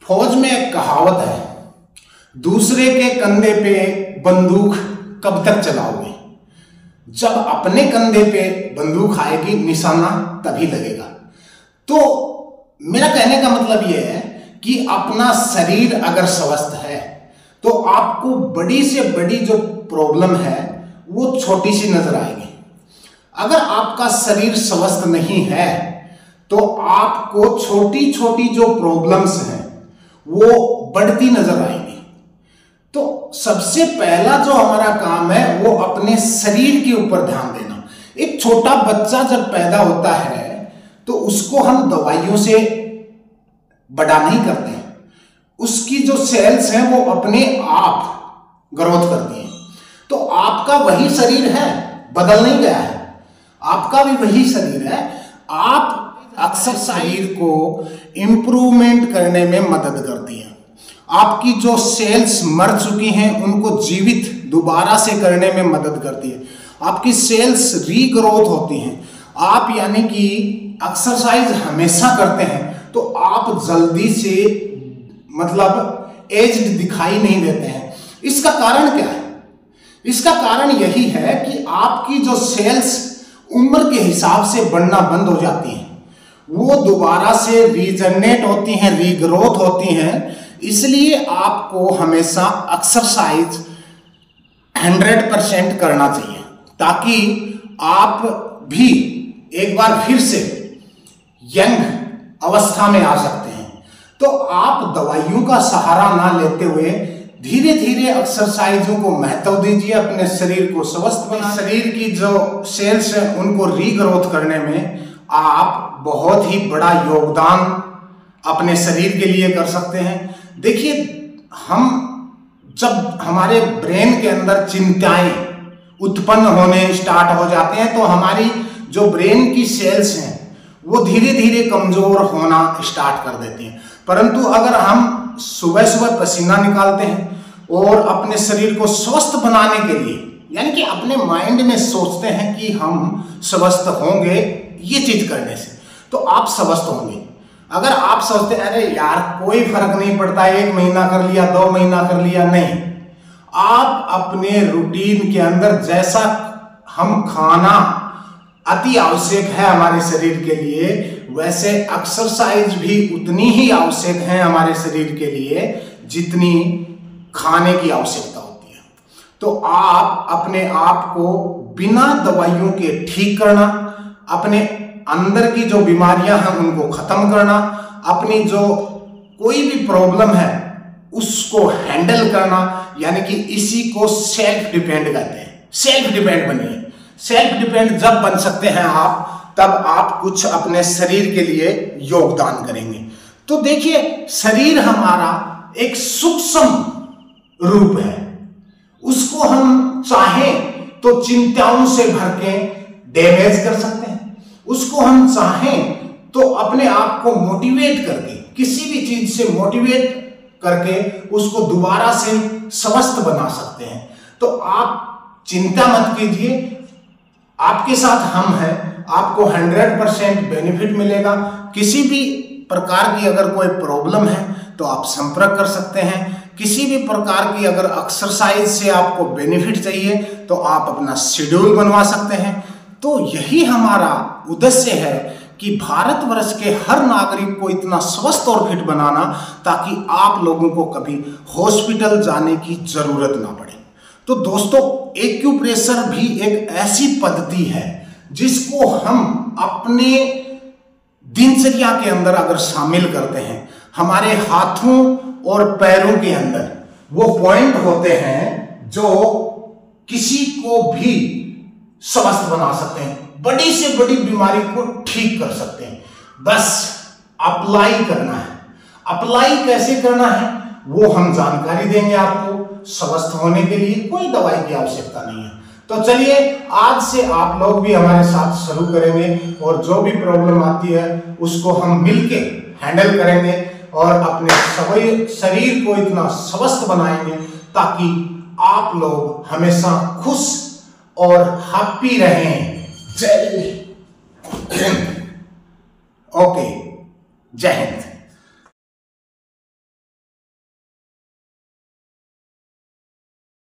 फौज में एक कहावत है, दूसरे के कंधे पे बंदूक कब तक चलाओगे? जब अपने कंधे पे बंदूक आएगी निशाना तभी लगेगा। तो मेरा कहने का मतलब यह है कि अपना शरीर अगर स्वस्थ है तो आपको बड़ी से बड़ी जो प्रॉब्लम है वो छोटी सी नजर आएगी। अगर आपका शरीर स्वस्थ नहीं है तो आपको छोटी छोटी जो प्रॉब्लम्स हैं वो बढ़ती नजर आएंगी। तो सबसे पहला जो हमारा काम है वो अपने शरीर के ऊपर ध्यान देना। एक छोटा बच्चा जब पैदा होता है तो उसको हम दवाइयों से बड़ा नहीं करते हैं, उसकी जो सेल्स हैं वो अपने आप ग्रोथ करती हैं। तो आपका वही शरीर है, बदल नहीं गया है, आपका भी वही शरीर है। आप अक्सर शरीर को इंप्रूवमेंट करने में मदद करती है। आपकी जो सेल्स मर चुकी हैं उनको जीवित दोबारा से करने में मदद करती है। आपकी सेल्स रीग्रोथ होती हैं। आप यानी कि एक्सरसाइज हमेशा करते हैं तो आप जल्दी से मतलब एज्ड दिखाई नहीं देते हैं। इसका कारण क्या है? इसका कारण यही है कि आपकी जो सेल्स उम्र के हिसाब से बढ़ना बंद हो जाती हैं, वो दोबारा से रीजनरेट होती हैं, रीग्रोथ होती हैं। इसलिए आपको हमेशा एक्सरसाइज 100% करना चाहिए ताकि आप भी एक बार फिर से यंग अवस्था में आ सकते हैं। तो आप दवाइयों का सहारा ना लेते हुए धीरे धीरे एक्सरसाइजों को महत्व दीजिए। अपने शरीर को स्वस्थ बनाइए। शरीर की जो सेल्स हैं उनको रीग्रोथ करने में आप बहुत ही बड़ा योगदान अपने शरीर के लिए कर सकते हैं। देखिए, हम जब हमारे ब्रेन के अंदर चिंताएं उत्पन्न होने स्टार्ट हो जाते हैं तो हमारी जो ब्रेन की सेल्स हैं वो धीरे धीरे कमजोर होना स्टार्ट कर देती हैं। परंतु अगर हम सुबह सुबह पसीना निकालते हैं और अपने शरीर को स्वस्थ बनाने के लिए यानी कि अपने माइंड में सोचते हैं कि हम स्वस्थ होंगे ये चीज करने से, तो आप स्वस्थ होंगे। अगर आप सोचते हैं अरे यार कोई फर्क नहीं पड़ता, 1 महीना कर लिया, 2 महीना कर लिया, नहीं, आप अपने रूटीन के अंदर जैसा हम खाना अति आवश्यक है हमारे शरीर के लिए, वैसे एक्सरसाइज भी उतनी ही आवश्यक है हमारे शरीर के लिए जितनी खाने की आवश्यकता होती है। तो आप अपने आप को बिना दवाइयों के ठीक करना, अपने अंदर की जो बीमारियां हैं उनको खत्म करना, अपनी जो कोई भी प्रॉब्लम है उसको हैंडल करना, यानी कि इसी को सेल्फ डिपेंड कहते हैं। सेल्फ डिपेंड बनिए। सेल्फ डिपेंड जब बन सकते हैं आप, तब आप कुछ अपने शरीर के लिए योगदान करेंगे। तो देखिए, शरीर हमारा एक सूक्ष्म रूप है, उसको हम चाहें तो चिंताओं से भर के डैमेज कर सकते हैं, उसको हम चाहें तो अपने आप को मोटिवेट करके, किसी भी चीज से मोटिवेट करके उसको दोबारा से स्वस्थ बना सकते हैं। तो आप चिंता मत कीजिए, आपके साथ हम हैं, आपको 100% बेनिफिट मिलेगा। किसी भी प्रकार की अगर कोई प्रॉब्लम है तो आप संपर्क कर सकते हैं। किसी भी प्रकार की अगर एक्सरसाइज से आपको बेनिफिट चाहिए तो आप अपना शेड्यूल बनवा सकते हैं। तो यही हमारा उद्देश्य है कि भारतवर्ष के हर नागरिक को इतना स्वस्थ और फिट बनाना ताकि आप लोगों को कभी हॉस्पिटल जाने की जरूरत ना पड़े। तो दोस्तों, एक्यूप्रेशर भी एक ऐसी पद्धति है जिसको हम अपने दिनचर्या के अंदर अगर शामिल करते हैं, हमारे हाथों और पैरों के अंदर वो पॉइंट होते हैं जो किसी को भी स्वस्थ बना सकते हैं, बड़ी से बड़ी बीमारी को ठीक कर सकते हैं। बस अप्लाई करना है। अप्लाई कैसे करना है वो हम जानकारी देंगे आपको। स्वस्थ होने के लिए कोई दवाई की आवश्यकता नहीं है। तो चलिए, आज से आप लोग भी हमारे साथ शुरू करेंगे और जो भी प्रॉब्लम आती है उसको हम मिलके हैंडल करेंगे और अपने शरीर को इतना स्वस्थ बनाएंगे ताकि आप लोग हमेशा खुश और हैप्पी रहें। जय हिंद। ओके, जय हिंद।